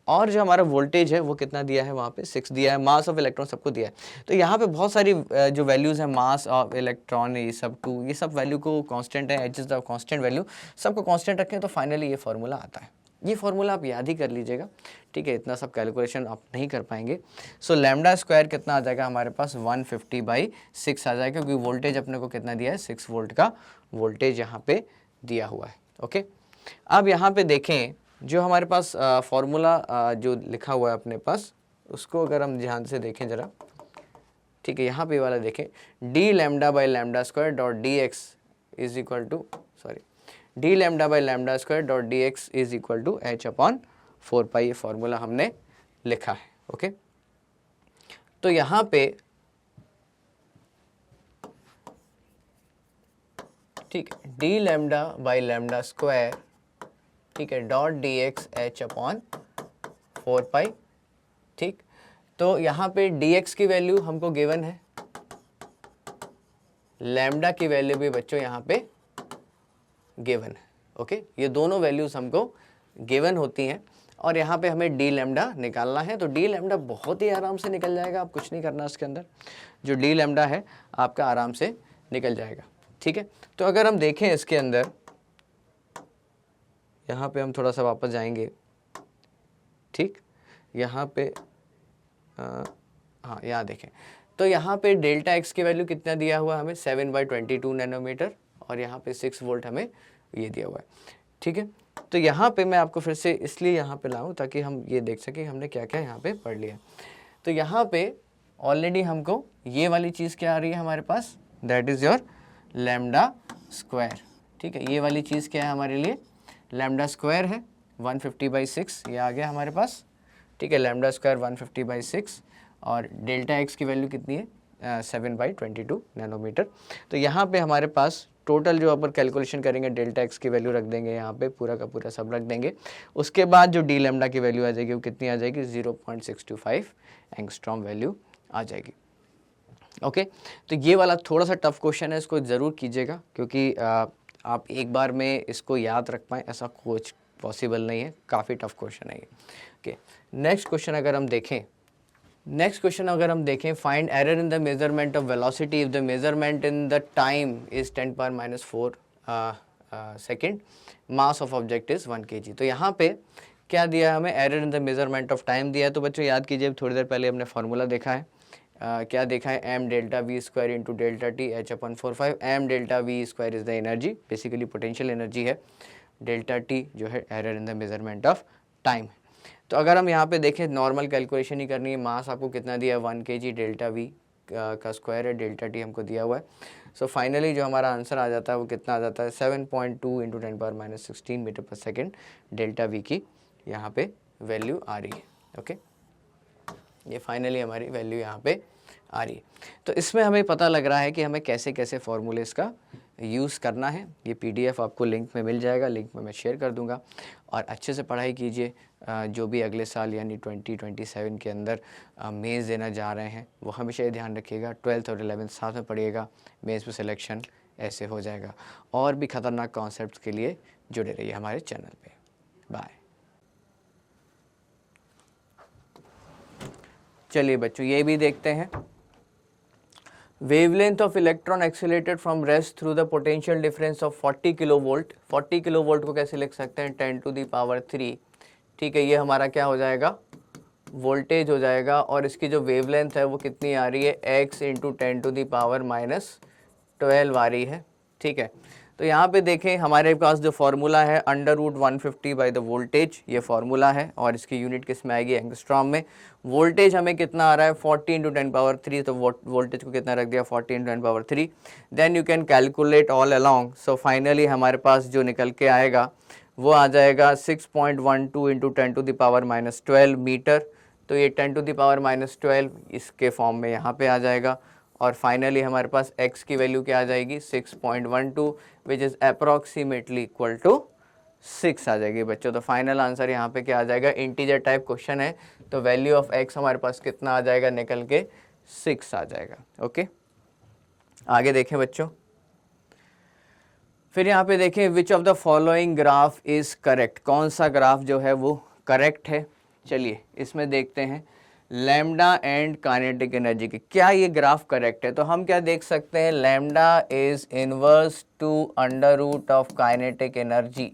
और जो हमारा वोल्टेज है वो कितना दिया है वहाँ पे 6 दिया है, मास ऑफ इलेक्ट्रॉन सबको दिया है। तो यहाँ पे बहुत सारी जो वैल्यूज़ हैं, मास ऑफ इलेक्ट्रॉन, ये सब 2, ये सब वैल्यू को कांस्टेंट है, H is the constant value, सबको कांस्टेंट रखें तो फाइनली ये फार्मूला आता है। ये फार्मूला आप याद ही कर लीजिएगा, ठीक है, इतना सब कैलकुलेशन आप नहीं कर पाएंगे। सो लैम्डा स्क्वायर कितना आ जाएगा हमारे पास 150/6 आ जाएगा, क्योंकि वोल्टेज अपने को कितना दिया है 6 वोल्ट का वोल्टेज यहाँ पे दिया हुआ है, ओके। अब यहाँ पे देखें, जो हमारे पास फार्मूला जो लिखा हुआ है अपने पास, उसको अगर हम ध्यान से देखें ज़रा, ठीक है, यहाँ पे वाला देखें, D lambda by lambda square dot D X is equal to, sorry, D lambda by lambda square dot D X is equal to H upon 4 ये फार्मूला हमने लिखा है, ओके। तो यहाँ पे, ठीक है, D lambda by lambda square, ठीक है, dot D x h upon 4, ठीक। तो यहाँ पे डी एक्स की वैल्यू हमको गिवन है, लैम्डा की वैल्यू भी बच्चों यहाँ पे गिवन है, ओके। ये दोनों वैल्यूज़ हमको गिवन होती हैं, और यहाँ पे हमें डी लैम्डा निकालना है। तो डी लैम्डा बहुत ही आराम से निकल जाएगा, आप कुछ नहीं करना इसके अंदर, जो डी लैम्डा है आपका आराम से निकल जाएगा, ठीक है। तो अगर हम देखें इसके अंदर, यहाँ पे हम थोड़ा सा वापस जाएंगे, ठीक, यहाँ पे हाँ, यहाँ देखें, तो यहाँ पे डेल्टा एक्स की वैल्यू कितना दिया हुआ है हमें 7/22 नैनोमीटर, और यहाँ पे 6 वोल्ट हमें ये दिया हुआ है, ठीक है। तो यहाँ पे मैं आपको फिर से इसलिए यहाँ पे लाऊं ताकि हम ये देख सकें हमने क्या क्या यहाँ पे पढ़ लिया। तो यहाँ पे ऑलरेडी हमको ये वाली चीज़ क्या आ रही है हमारे पास, that is your lambda square, ठीक है। ये वाली चीज़ क्या है हमारे लिए, लैम्डा स्क्वायर है 150/6, ये आ गया हमारे पास, ठीक है, लैम्डा स्क्वायर 150/6, और डेल्टा एक्स की वैल्यू कितनी है 7/22 नैनोमीटर। तो यहाँ पे हमारे पास टोटल जो अपन कैलकुलेशन करेंगे डेल्टा एक्स की वैल्यू रख देंगे यहाँ पे, पूरा का पूरा सब रख देंगे। उसके बाद जो डी लैम्डा की वैल्यू आ जाएगी वो कितनी आ जाएगी, 0.625 एंगस्ट्रॉम वैल्यू आ जाएगी। ओके तो ये वाला थोड़ा सा टफ क्वेश्चन है, इसको ज़रूर कीजिएगा क्योंकि आप एक बार में इसको याद रख पाएँ ऐसा कुछ पॉसिबल नहीं है, काफ़ी टफ क्वेश्चन है ये। ओके नेक्स्ट क्वेश्चन अगर हम देखें, find error in the measurement of velocity if the measurement in the time is 10⁻⁴ second, mass of object is 1 kg। तो यहाँ पे क्या दिया है हमें, error in the measurement of time दिया है। तो बच्चों याद कीजिए, थोड़ी देर पहले हमने फार्मूला देखा है, क्या देखा है, m delta v square into delta T h/4/5। m delta v square is the energy, basically potential energy है, डेल्टा टी जो है error in the measurement of time. तो अगर हम यहाँ पे देखें, नॉर्मल कैलकुलेशन ही करनी है, मास आपको कितना दिया है 1 kg, डेल्टा v का स्क्वायर है, डेल्टा टी हमको दिया हुआ है। सो फाइनली जो हमारा आंसर आ जाता है वो कितना आ जाता है, 7.2 into 10⁻16 metre per second delta v की यहाँ पे वैल्यू आ रही है। ओके ये फाइनली हमारी वैल्यू यहाँ पे आ रही है। तो इसमें हमें पता लग रहा है कि हमें कैसे कैसे फॉर्मूलेस का यूज़ करना है। ये पीडीएफ आपको लिंक में मिल जाएगा, लिंक में मैं शेयर कर दूंगा। और अच्छे से पढ़ाई कीजिए, जो भी अगले साल यानी 2027 के अंदर मेंस देना जा रहे हैं वो हमेशा ये ध्यान रखिएगा 12th और 11th साथ में पढ़िएगा, मेंस में सिलेक्शन ऐसे हो जाएगा। और भी ख़तरनाक कॉन्सेप्ट्स के लिए जुड़े रहिए हमारे चैनल पे। बाय। चलिए बच्चों ये भी देखते हैं, wavelength of electron accelerated from rest through the potential difference of 40 kilovolt. 40 kilovolt को कैसे लिख सकते हैं, 10⁻3। ठीक है, ये हमारा क्या हो जाएगा, वोल्टेज हो जाएगा। और इसकी जो वेवलेंथ है वो कितनी आ रही है, x इंटू 10⁻12 आ रही है। ठीक है, तो यहाँ पे देखें हमारे पास जो फार्मूला है √150 बाय द वोल्टेज, ये फार्मूला है और इसकी यूनिट किस में आएगी, एंगस्ट्रॉम में। वोल्टेज हमें कितना आ रहा है 40 इंटू 10⁻3, तो वोल्टेज को कितना रख दिया 40 into 10⁻3। Then you can calculate all along. So finally हमारे पास जो निकल के आएगा वो आ जाएगा 6.12 इंटू 10⁻⁻12 मीटर। तो ये 10⁻⁻12 इसके फॉर्म में यहाँ पे आ जाएगा। और फाइनली हमारे पास x की वैल्यू क्या आ जाएगी, 6.12 which is approximately equal to 6 आ जाएगी बच्चों। तो फाइनल आंसर यहाँ पे क्या आ जाएगा, इंटीजर टाइप क्वेश्चन है तो वैल्यू ऑफ x हमारे पास कितना आ जाएगा, निकल के 6 आ जाएगा। ओके आगे देखें बच्चों, फिर यहाँ पे देखें which of the following graph is correct, कौन सा ग्राफ जो है वो करेक्ट है। चलिए इसमें देखते हैं लैम्डा एंड काइनेटिक एनर्जी की, क्या ये ग्राफ करेक्ट है। तो हम क्या देख सकते हैं, lambda is inverse to under root of kinetic energy.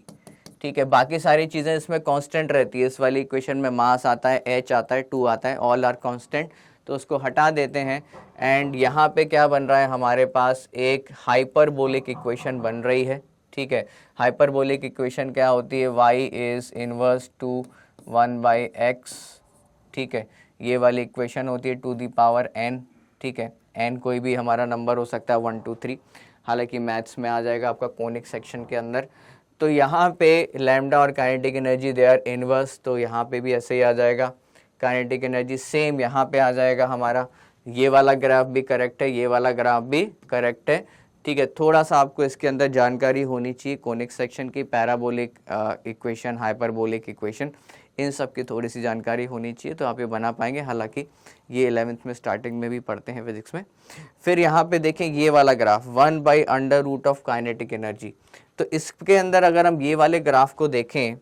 ठीक है, बाकी सारी चीज़ें इसमें कांस्टेंट रहती है। इस वाली इक्वेशन में मास आता है, h आता है, 2 आता है, ऑल आर कांस्टेंट, तो उसको हटा देते हैं। एंड यहाँ पे क्या बन रहा है, हमारे पास एक हाइपरबोलिक इक्वेशन बन रही है। ठीक है, हाइपरबोलिक इक्वेशन क्या होती है, y is inverse to 1/x। ठीक है, ये वाली इक्वेशन होती है टू द पावर n। ठीक है, n कोई भी हमारा नंबर हो सकता है 1 2 3, हालांकि मैथ्स में आ जाएगा आपका कोनिक सेक्शन के अंदर। तो यहाँ पे लैम्डा और kinetic energy they are inverse, तो यहाँ पे भी ऐसे ही आ जाएगा। काइनेटिक एनर्जी सेम यहाँ पे आ जाएगा हमारा। ये वाला ग्राफ भी करेक्ट है, ये वाला ग्राफ भी करेक्ट है। ठीक है, थोड़ा सा आपको इसके अंदर जानकारी होनी चाहिए कोनिक सेक्शन की, पैराबोलिक इक्वेशन, हाइपरबोलिक इक्वेशन, इन सब की थोड़ी सी जानकारी होनी चाहिए तो आप ये बना पाएंगे। हालांकि ये 11th में स्टार्टिंग में भी पढ़ते हैं फिजिक्स में। फिर यहाँ पे देखें ये वाला ग्राफ 1/√ऑफ काइनेटिक एनर्जी, तो इसके अंदर अगर हम ये वाले ग्राफ को देखें,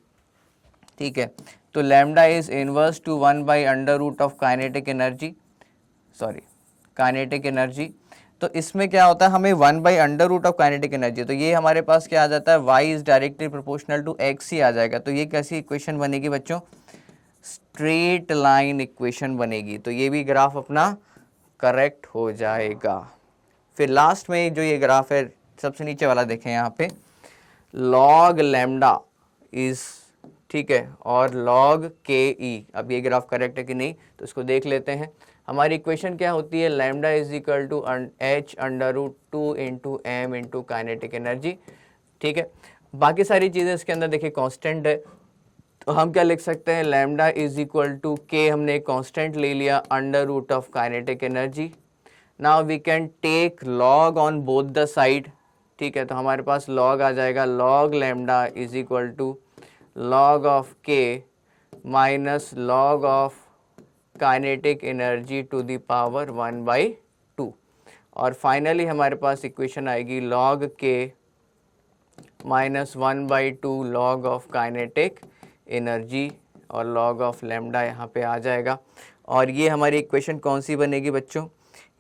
ठीक है, तो लैम्डा इज इनवर्स टू 1/√ऑफ kinetic energy, sorry kinetic energy. तो इसमें क्या होता है, हमें 1/√ऑफ काइनेटिक एनर्जी, तो ये हमारे पास क्या आ जाता है, y is directly proportional to x ही आ जाएगा। तो ये कैसी इक्वेशन बनेगी बच्चों, स्ट्रेट लाइन इक्वेशन बनेगी। तो ये भी ग्राफ अपना करेक्ट हो जाएगा। फिर लास्ट में जो ये ग्राफ है सबसे नीचे वाला देखें यहाँ पे, लॉग लैम्डा इज, ठीक है, और लॉग के ई। अब ये ग्राफ करेक्ट है कि नहीं तो इसको देख लेते हैं। हमारी इक्वेशन क्या होती है, lambda is equal to h√2 into M into kinetic energy. ठीक है, बाकी सारी चीज़ें इसके अंदर देखिए कांस्टेंट है, तो हम क्या लिख सकते हैं, लैम्डा इज इक्वल टू के, हमने कांस्टेंट ले लिया, √ of kinetic energy. Now we can take log on both the side. ठीक है, तो हमारे पास लॉग आ जाएगा log lambda is equal to log of k minus log of kinetic energy to the power 1/2। और फाइनली हमारे पास इक्वेशन आएगी log k minus 1/2 log of kinetic energy और लॉग ऑफ लैम्डा यहाँ पे आ जाएगा। और ये हमारी इक्वेशन कौन सी बनेगी बच्चों?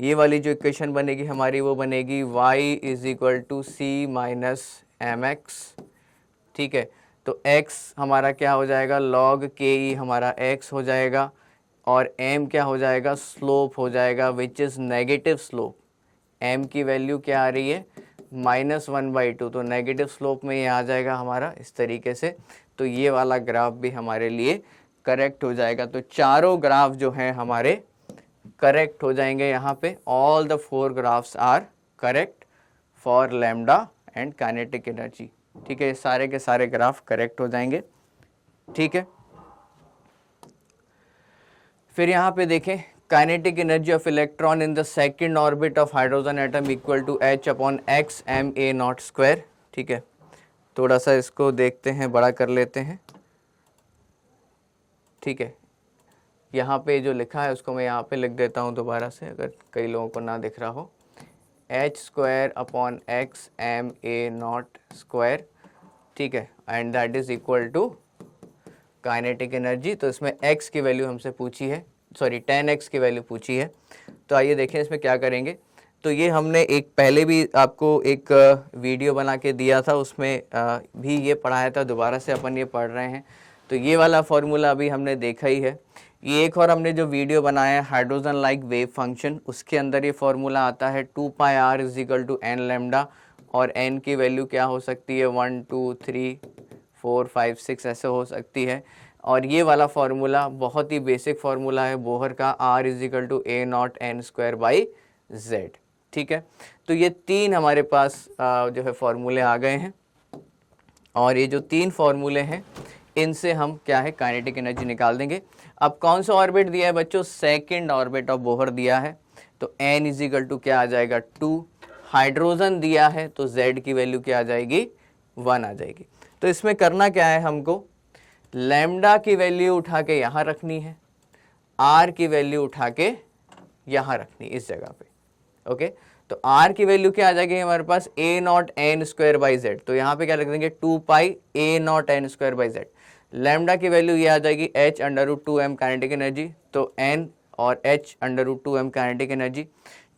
ये वाली जो इक्वेशन बनेगी हमारी वो बनेगी y is equal to C minus M X. ठीक है, तो x हमारा क्या हो जाएगा, log के ई हमारा x हो जाएगा और m क्या हो जाएगा, स्लोप हो जाएगा which is negative slope. m की वैल्यू क्या आ रही है, -1/2, तो नेगेटिव स्लोप में ये आ जाएगा हमारा इस तरीके से। तो ये वाला ग्राफ भी हमारे लिए करेक्ट हो जाएगा। तो चारों ग्राफ जो हैं हमारे करेक्ट हो जाएंगे यहाँ पे। All the 4 graphs are correct for lambda and kinetic energy. ठीक है, सारे के सारे ग्राफ करेक्ट हो जाएंगे। ठीक है, फिर यहाँ पे देखें kinetic energy of electron in the second orbit of hydrogen atom equal to h/x m/a0²। ठीक है, थोड़ा सा इसको देखते हैं, बड़ा कर लेते हैं। ठीक है, यहाँ पे जो लिखा है उसको मैं यहाँ पे लिख देता हूँ दोबारा से, अगर कई लोगों को ना दिख रहा हो। h²/x m/a0²। ठीक है, and that is equal to kinetic energy. तो इसमें x की वैल्यू हमसे पूछी है, सॉरी 10x की वैल्यू पूछी है। तो आइए देखें इसमें क्या करेंगे। तो ये हमने एक पहले भी आपको एक वीडियो बना के दिया था, उसमें भी ये पढ़ाया था, दोबारा से अपन ये पढ़ रहे हैं। तो ये वाला फॉर्मूला अभी हमने देखा ही है। ये एक और हमने जो वीडियो बनाया है हाइड्रोजन लाइक वेव फंक्शन, उसके अंदर ये फॉर्मूला आता है 2πr is equal to n lambda, और n की वैल्यू क्या हो सकती है 1 2 3 4 5 6 ऐसे हो सकती है। और ये वाला फार्मूला बहुत ही बेसिक फार्मूला है बोहर का, r is equal to a0n²/z। ठीक है, तो ये 3 हमारे पास जो है फार्मूले आ गए हैं, और ये जो 3 फार्मूले हैं इनसे हम क्या है काइनेटिक एनर्जी निकाल देंगे। अब कौन सा ऑर्बिट दिया है बच्चों, सेकंड ऑर्बिट ऑफ बोहर दिया है, तो n इज इक्वल टू क्या आ जाएगा 2। हाइड्रोजन दिया है तो z की वैल्यू क्या आ जाएगी 1 आ जाएगी। तो इसमें करना क्या है, हमको लैम्डा की वैल्यू उठा के यहाँ रखनी है, r की वैल्यू उठा के यहाँ रखनी इस जगह पे। ओके, तो r की वैल्यू क्या आ जाएगी हमारे पास a0n²/z। तो यहाँ पे क्या लिख देंगे 2π a0n²/z। लैम्डा की वैल्यू ये आ जाएगी h√2m काइनेटिक एनर्जी, तो n और h√2m काइनेटिक एनर्जी।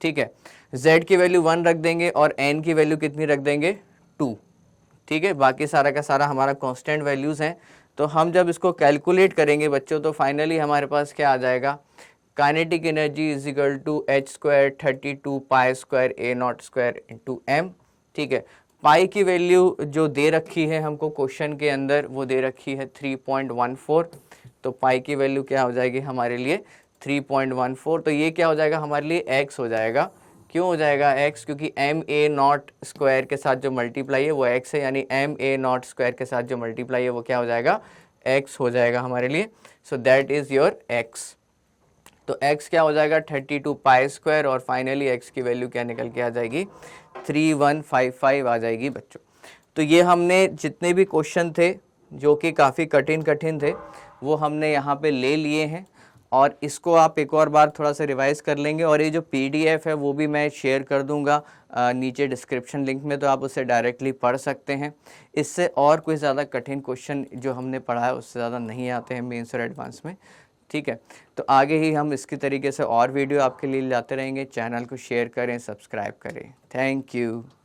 ठीक है, z की वैल्यू 1 रख देंगे और n की वैल्यू कितनी रख देंगे 2। ठीक है, बाकी सारा का सारा हमारा कांस्टेंट वैल्यूज़ हैं। तो हम जब इसको कैलकुलेट करेंगे बच्चों, तो फाइनली हमारे पास क्या आ जाएगा, kinetic energy is equal to h² 32π² a0² इंटू m। ठीक है, पाई की वैल्यू जो दे रखी है हमको क्वेश्चन के अंदर वो दे रखी है 3.14। तो पाई की वैल्यू क्या हो जाएगी हमारे लिए 3.14। तो ये क्या हो जाएगा हमारे लिए x हो जाएगा। क्यों हो जाएगा x, क्योंकि ma0² के साथ जो मल्टीप्लाई है वो x है, यानी ma0² के साथ जो मल्टीप्लाई है वो क्या हो जाएगा x हो जाएगा हमारे लिए। So that is your x। तो x क्या हो जाएगा 32π², और फाइनली x की वैल्यू क्या निकल के आ जाएगी 3155 आ जाएगी बच्चों। तो ये हमने जितने भी क्वेश्चन थे जो कि काफ़ी कठिन थे वो हमने यहाँ पे ले लिए हैं, और इसको आप एक और बार थोड़ा सा रिवाइज कर लेंगे। और ये जो PDF है वो भी मैं शेयर कर दूंगा नीचे डिस्क्रिप्शन लिंक में, तो आप उससे डायरेक्टली पढ़ सकते हैं। इससे और कोई ज़्यादा कठिन क्वेश्चन जो हमने पढ़ा है उससे ज़्यादा नहीं आते हैं मेंस और एडवांस में। ठीक है, तो आगे ही हम इसकी तरीके से और वीडियो आपके लिए लाते रहेंगे। चैनल को शेयर करें, सब्सक्राइब करें। Thank you.